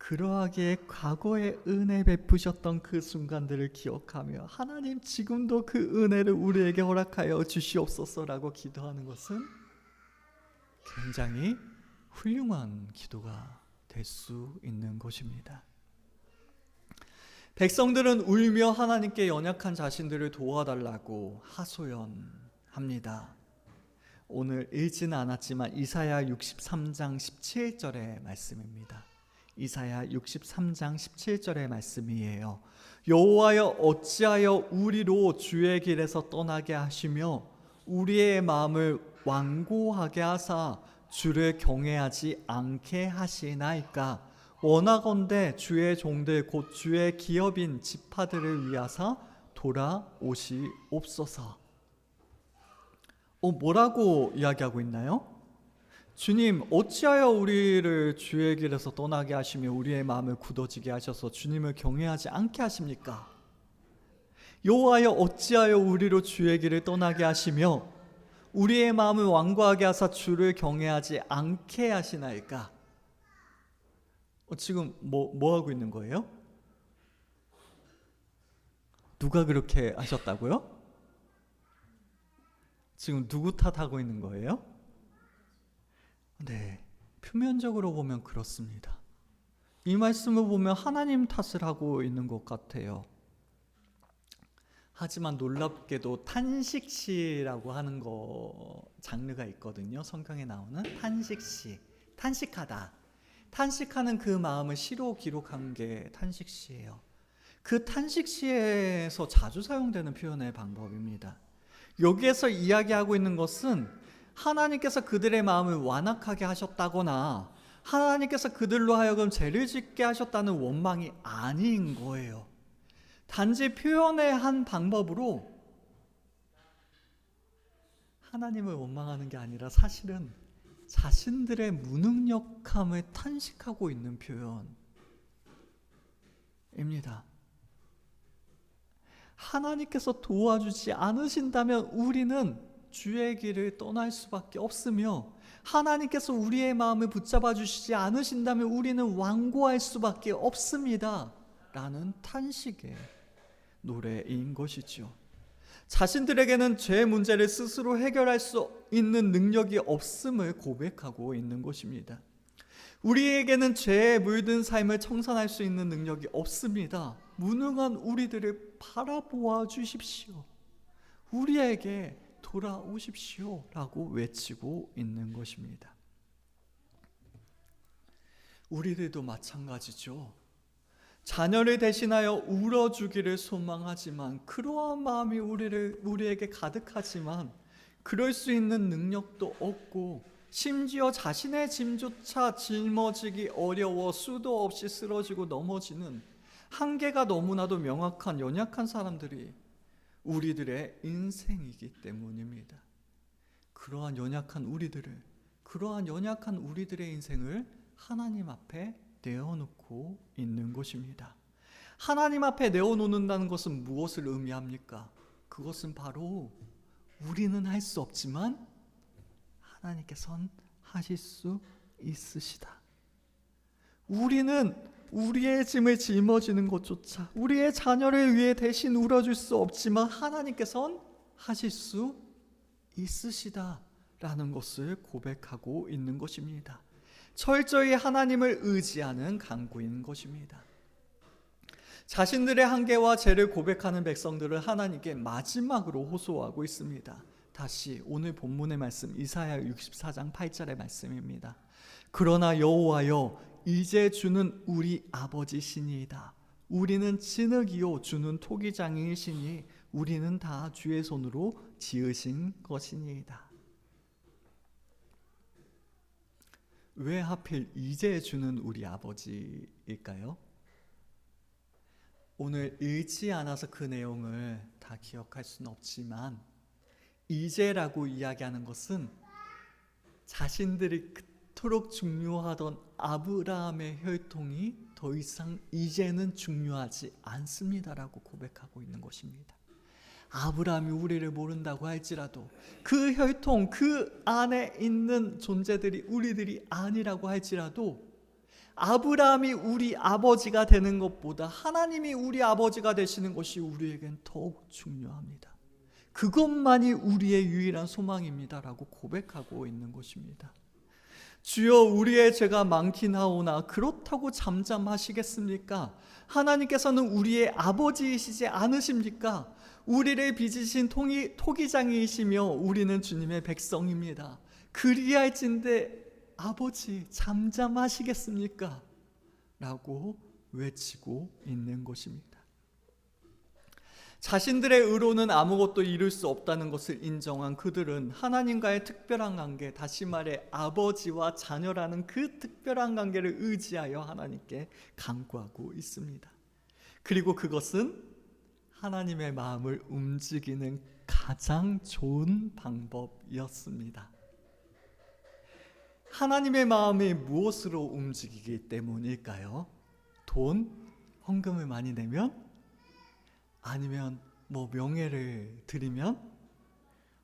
그러하기에 과거에 은혜 베푸셨던 그 순간들을 기억하며 하나님 지금도 그 은혜를 우리에게 허락하여 주시옵소서라고 기도하는 것은 굉장히 훌륭한 기도가 될 수 있는 것입니다. 백성들은 울며 하나님께 연약한 자신들을 도와달라고 하소연합니다. 오늘 읽지는 않았지만 이사야 63장 17절의 말씀입니다. 이사야 63장 17절의 말씀이에요. 여호와여 어찌하여 우리로 주의 길에서 떠나게 하시며 우리의 마음을 완고하게 하사 주를 경외하지 않게 하시나이까. 원하건대 주의 종들 곧 주의 기업인 지파들을 위하사 돌아오시옵소서. 뭐라고 이야기하고 있나요? 주님 어찌하여 우리를 주의 길에서 떠나게 하시며 우리의 마음을 굳어지게 하셔서 주님을 경외하지 않게 하십니까? 여호와여 어찌하여 우리로 주의 길을 떠나게 하시며 우리의 마음을 완고하게 하사 주를 경외하지 않게 하시나이까? 지금 뭐 하고 있는 거예요? 누가 그렇게 하셨다고요? 지금 누구 탓하고 있는 거예요? 네, 표면적으로 보면 그렇습니다. 이 말씀을 보면 하나님 탓을 하고 있는 것 같아요. 하지만 놀랍게도 탄식시라고 하는 장르가 있거든요. 성경에 나오는 탄식시, 탄식하다. 탄식하는 그 마음을 시로 기록한 게 탄식시예요. 그 탄식시에서 자주 사용되는 표현의 방법입니다. 여기에서 이야기하고 있는 것은 하나님께서 그들의 마음을 완악하게 하셨다거나 하나님께서 그들로 하여금 죄를 짓게 하셨다는 원망이 아닌 거예요. 단지 표현의 한 방법으로 하나님을 원망하는 게 아니라 사실은 자신들의 무능력함을 탄식하고 있는 표현입니다. 하나님께서 도와주지 않으신다면 우리는 주의 길을 떠날 수밖에 없으며 하나님께서 우리의 마음을 붙잡아 주시지 않으신다면 우리는 완고할 수밖에 없습니다. 라는 탄식의 노래인 것이죠. 자신들에게는 죄 문제를 스스로 해결할 수 있는 능력이 없음을 고백하고 있는 것입니다. 우리에게는 죄에 물든 삶을 청산할 수 있는 능력이 없습니다. 무능한 우리들을 바라보아 주십시오. 우리에게 돌아오십시오 라고 외치고 있는 것입니다. 우리들도 마찬가지죠. 자녀를 대신하여 울어주기를 소망하지만 그러한 마음이 우리에게 가득하지만 그럴 수 있는 능력도 없고 심지어 자신의 짐조차 짊어지기 어려워 수도 없이 쓰러지고 넘어지는 한계가 너무나도 명확한 연약한 사람들이 우리들의 인생이기 때문입니다. 그러한 연약한 우리들의 인생을 하나님 앞에 내어놓고 있는 것입니다. 하나님 앞에 내어놓는다는 것은 무엇을 의미합니까? 그것은 바로 우리는 할 수 없지만 하나님께서는 하실 수 있으시다. 우리는 우리의 짐을 짊어지는 것조차 우리의 자녀를 위해 대신 울어줄 수 없지만 하나님께서는 하실 수 있으시다 라는 것을 고백하고 있는 것입니다. 철저히 하나님을 의지하는 간구인 것입니다. 자신들의 한계와 죄를 고백하는 백성들을 하나님께 마지막으로 호소하고 있습니다. 다시 오늘 본문의 말씀 이사야 64장 8절의 말씀입니다. 그러나 여호와여 이제 주는 우리 아버지시니이다. 우리는 진흙이요 주는 토기장이시니 우리는 다 주의 손으로 지으신 것이니이다. 왜 하필 이제 주는 우리 아버지일까요? 오늘 읽지 않아서 그 내용을 다 기억할 수는 없지만 이제라고 이야기하는 것은 자신들이 그토록 중요하던 아브라함의 혈통이 더 이상 이제는 중요하지 않습니다라고 고백하고 있는 것입니다. 아브라함이 우리를 모른다고 할지라도 그 혈통, 그 안에 있는 존재들이 우리들이 아니라고 할지라도 아브라함이 우리 아버지가 되는 것보다 하나님이 우리 아버지가 되시는 것이 우리에겐 더욱 중요합니다. 그것만이 우리의 유일한 소망입니다라고 고백하고 있는 것입니다. 주여, 우리의 죄가 많긴 하오나 그렇다고 잠잠하시겠습니까? 하나님께서는 우리의 아버지이시지 않으십니까? 우리를 빚으신 토기장이시며 우리는 주님의 백성입니다. 그리할진대 아버지 잠잠하시겠습니까? 라고 외치고 있는 것입니다. 자신들의 의로는 아무것도 이룰 수 없다는 것을 인정한 그들은 하나님과의 특별한 관계, 다시 말해 아버지와 자녀라는 그 특별한 관계를 의지하여 하나님께 간구하고 있습니다. 그리고 그것은 하나님의 마음을 움직이는 가장 좋은 방법이었습니다. 하나님의 마음이 무엇으로 움직이기 때문일까요? 돈, 헌금을 많이 내면? 아니면 명예를 드리면?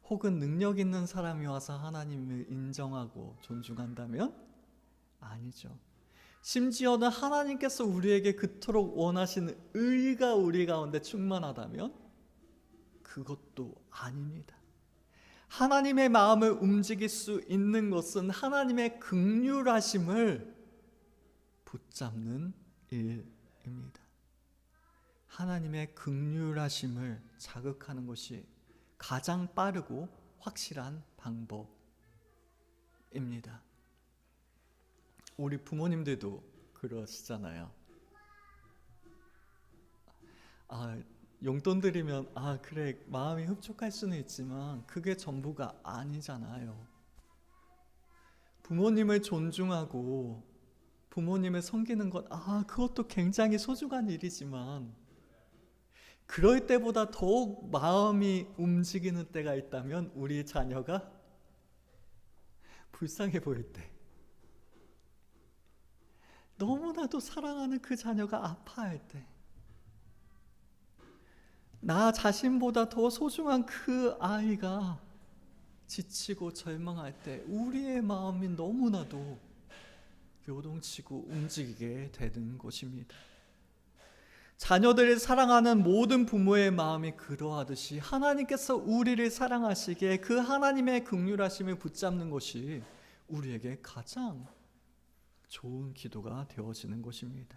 혹은 능력 있는 사람이 와서 하나님을 인정하고 존중한다면? 아니죠. 심지어는 하나님께서 우리에게 그토록 원하시는 의가 우리 가운데 충만하다면? 그것도 아닙니다. 하나님의 마음을 움직일 수 있는 것은 하나님의 긍휼하심을 붙잡는 일입니다. 하나님의 긍휼하심을 자극하는 것이 가장 빠르고 확실한 방법입니다. 우리 부모님들도 그러시잖아요. 용돈 드리면 그래 마음이 흡족할 수는 있지만 그게 전부가 아니잖아요. 부모님을 존중하고 부모님을 섬기는 것 그것도 굉장히 소중한 일이지만 그럴 때보다 더욱 마음이 움직이는 때가 있다면 우리 자녀가 불쌍해 보일 때, 너무나도 사랑하는 그 자녀가 아파할 때, 나 자신보다 더 소중한 그 아이가 지치고 절망할 때 우리의 마음이 너무나도 요동치고 움직이게 되는 것입니다. 자녀들을 사랑하는 모든 부모의 마음이 그러하듯이 하나님께서 우리를 사랑하시기에 그 하나님의 긍휼하심을 붙잡는 것이 우리에게 가장 좋은 기도가 되어지는 것입니다.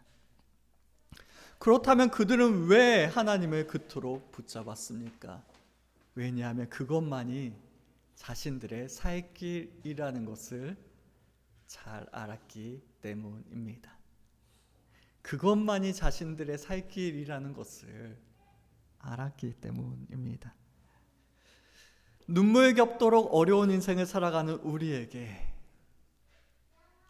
그렇다면 그들은 왜 하나님을 그토록 붙잡았습니까? 왜냐하면 그것만이 자신들의 살 길이라는 것을 잘 알았기 때문입니다. 그것만이 자신들의 살 길이라는 것을 알았기 때문입니다. 눈물겹도록 어려운 인생을 살아가는 우리에게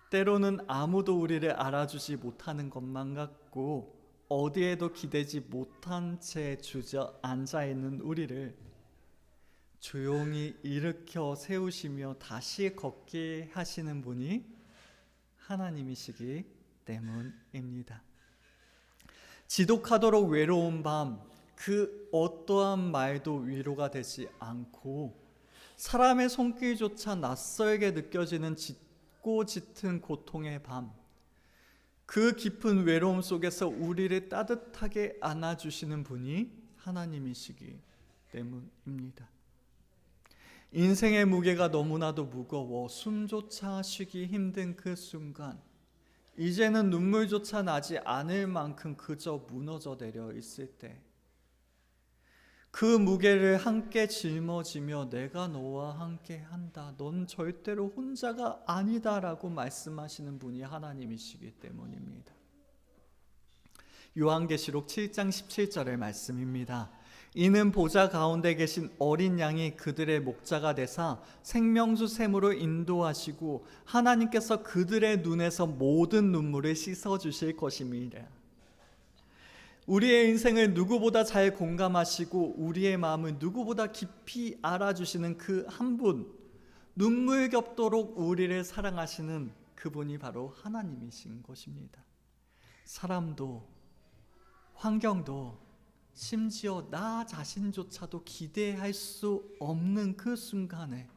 때로는 아무도 우리를 알아주지 못하는 것만 같고 어디에도 기대지 못한 채 주저앉아있는 우리를 조용히 일으켜 세우시며 다시 걷게 하시는 분이 하나님이시기 때문입니다. 지독하도록 외로운 밤, 그 어떠한 말도 위로가 되지 않고 사람의 손길조차 낯설게 느껴지는 짙고 짙은 고통의 밤, 그 깊은 외로움 속에서 우리를 따뜻하게 안아주시는 분이 하나님이시기 때문입니다. 인생의 무게가 너무나도 무거워 숨조차 쉬기 힘든 그 순간, 이제는 눈물조차 나지 않을 만큼 그저 무너져 내려 있을 때, 그 무게를 함께 짊어지며 내가 너와 함께 한다, 넌 절대로 혼자가 아니다라고 말씀하시는 분이 하나님이시기 때문입니다. 요한계시록 7장 17절의 말씀입니다. 이는 보좌 가운데 계신 어린 양이 그들의 목자가 되사 생명수 샘으로 인도하시고 하나님께서 그들의 눈에서 모든 눈물을 씻어주실 것입니다. 우리의 인생을 누구보다 잘 공감하시고 우리의 마음을 누구보다 깊이 알아주시는 그 한 분, 눈물겹도록 우리를 사랑하시는 그분이 바로 하나님이신 것입니다. 사람도 환경도 심지어 나 자신조차도 기대할 수 없는 그 순간에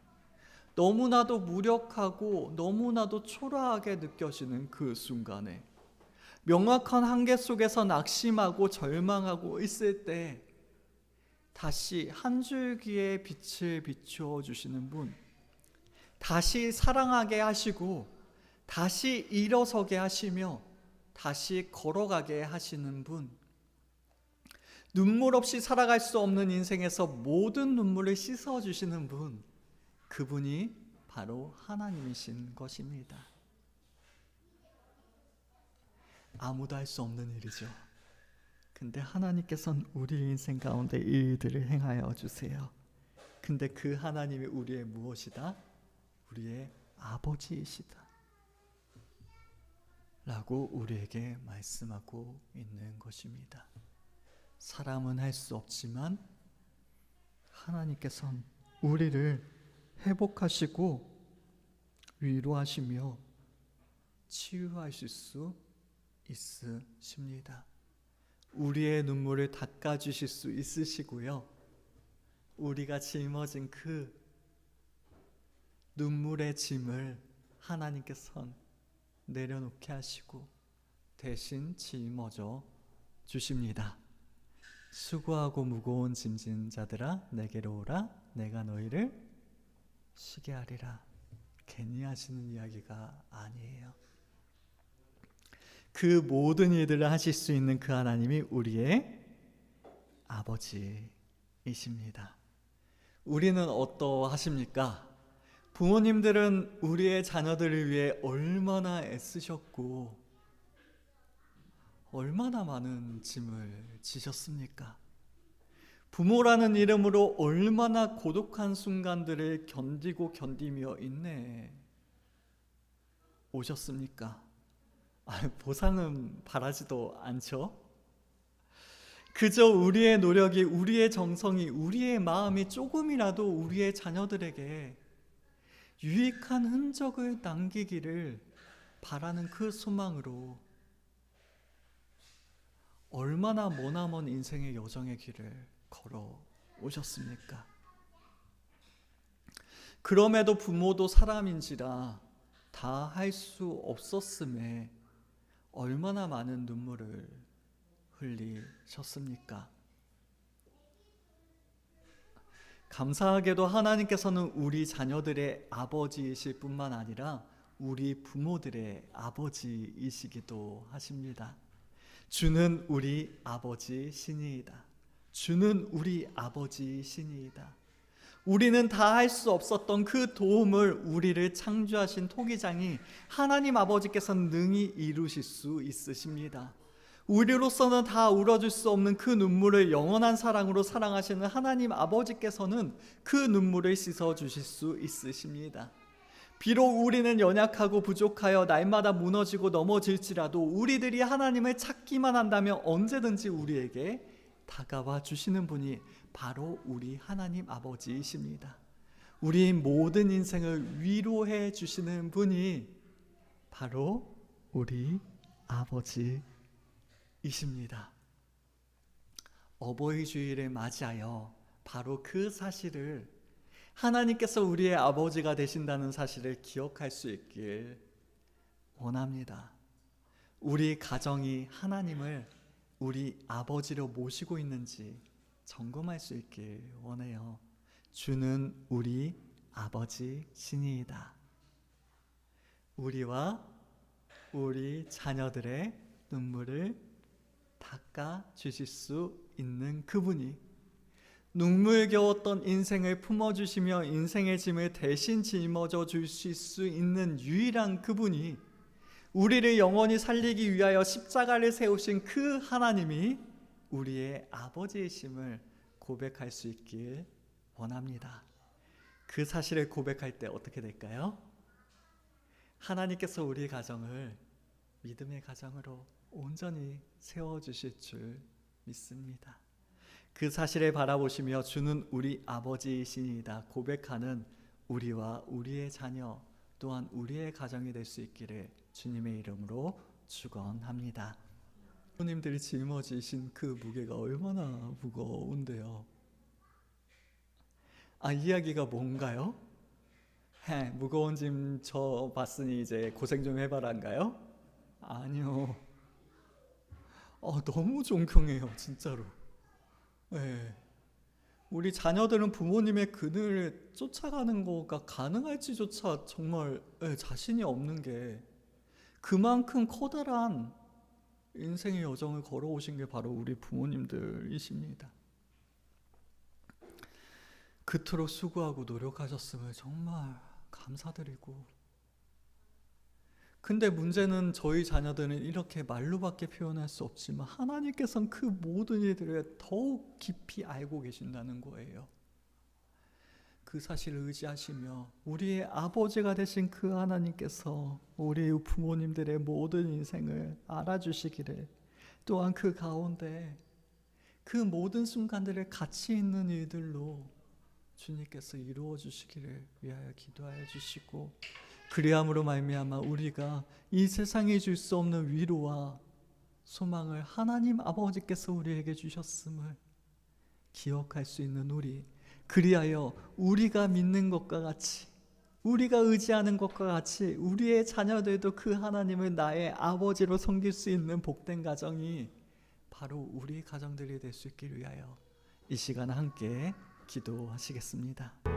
너무나도 무력하고 너무나도 초라하게 느껴지는 그 순간에 명확한 한계 속에서 낙심하고 절망하고 있을 때 다시 한 줄기의 빛을 비추어 주시는 분, 다시 사랑하게 하시고 다시 일어서게 하시며 다시 걸어가게 하시는 분, 눈물 없이 살아갈 수 없는 인생에서 모든 눈물을 씻어주시는 분, 그분이 바로 하나님이신 것입니다. 아무도 할 수 없는 일이죠. 근데 하나님께서는 우리 인생 가운데 이 일들을 행하여 주세요. 근데 그 하나님이 우리의 무엇이다? 우리의 아버지이시다 라고 우리에게 말씀하고 있는 것입니다. 사람은 할 수 없지만 하나님께서는 우리를 회복하시고 위로하시며 치유하실 수 있으십니다. 우리의 눈물을 닦아주실 수 있으시고요, 우리가 짊어진 그 눈물의 짐을 하나님께서는 내려놓게 하시고 대신 짊어져 주십니다. 수고하고 무거운 짐진 자들아 내게로 오라, 내가 너희를 쉬게 하리라. 괜히 하시는 이야기가 아니에요. 그 모든 일들을 하실 수 있는 그 하나님이 우리의 아버지이십니다. 우리는 어떠하십니까? 부모님들은 우리의 자녀들을 위해 얼마나 애쓰셨고 얼마나 많은 짐을 지셨습니까? 부모라는 이름으로 얼마나 고독한 순간들을 견디며 인내해 오셨습니까? 보상은 바라지도 않죠. 그저 우리의 노력이, 우리의 정성이, 우리의 마음이 조금이라도 우리의 자녀들에게 유익한 흔적을 남기기를 바라는 그 소망으로 얼마나 머나먼 인생의 여정의 길을 걸어 오셨습니까? 그럼에도 부모도 사람인지라 다 할 수 없었음에 얼마나 많은 눈물을 흘리셨습니까? 감사하게도 하나님께서는 우리 자녀들의 아버지이실 뿐만 아니라 우리 부모들의 아버지이시기도 하십니다. 주는 우리 아버지시니이다. 주는 우리 아버지시니이다. 우리는 다 할 수 없었던 그 도움을 우리를 창조하신 토기장이 하나님 아버지께서는 능히 이루실 수 있으십니다. 우리로서는 다 울어줄 수 없는 그 눈물을 영원한 사랑으로 사랑하시는 하나님 아버지께서는 그 눈물을 씻어주실 수 있으십니다. 비록 우리는 연약하고 부족하여 날마다 무너지고 넘어질지라도 우리들이 하나님을 찾기만 한다면 언제든지 우리에게 다가와 주시는 분이 바로 우리 하나님 아버지이십니다. 우리 모든 인생을 위로해 주시는 분이 바로 우리 아버지이십니다. 어버이 주일을 맞이하여 바로 그 사실을, 하나님께서 우리의 아버지가 되신다는 사실을 기억할 수 있길 원합니다. 우리 가정이 하나님을 우리 아버지로 모시고 있는지 점검할 수 있길 원해요. 주는 우리 아버지시니이다. 우리와 우리 자녀들의 눈물을 닦아 주실 수 있는 그분이, 눈물겨웠던 인생을 품어주시며 인생의 짐을 대신 짊어져 주실 수 있는 유일한 그분이, 우리를 영원히 살리기 위하여 십자가를 세우신 그 하나님이 우리의 아버지이심을 고백할 수 있길 원합니다. 그 사실을 고백할 때 어떻게 될까요? 하나님께서 우리 가정을 믿음의 가정으로 온전히 세워주실 줄 믿습니다. 그 사실을 바라보시며 주는 우리 아버지이시니이다 고백하는 우리와 우리의 자녀 또한 우리의 가정이 될 수 있기를 주님의 이름으로 축원합니다. 부모님들이 짊어지신 그 무게가 얼마나 무거운데요. 이야기가 뭔가요? 무거운 짐 저 봤으니 이제 고생 좀 해봐라인가요? 아니요. 너무 존경해요, 진짜로. 예. 우리 자녀들은 부모님의 그늘 쫓아가는 거가 가능할지조차 정말 자신이 없는 게 그만큼 커다란 인생의 여정을 걸어오신 게 바로 우리 부모님들이십니다. 그토록 수고하고 노력하셨음을 정말 감사드리고, 근데 문제는 저희 자녀들은 이렇게 말로밖에 표현할 수 없지만 하나님께서는 그 모든 일들을 더욱 깊이 알고 계신다는 거예요. 그 사실을 의지하시며 우리의 아버지가 되신 그 하나님께서 우리 부모님들의 모든 인생을 알아주시기를, 또한 그 가운데 그 모든 순간들을 가치 있는 일들로 주님께서 이루어 주시기를 위하여 기도하여 주시고, 그리함으로 말미암아 우리가 이 세상에 줄 수 없는 위로와 소망을 하나님 아버지께서 우리에게 주셨음을 기억할 수 있는 우리, 그리하여 우리가 믿는 것과 같이, 우리가 의지하는 것과 같이 우리의 자녀들도 그 하나님을 나의 아버지로 섬길 수 있는 복된 가정이 바로 우리 가정들이 될 수 있기를 위하여 이 시간 함께 기도하시겠습니다.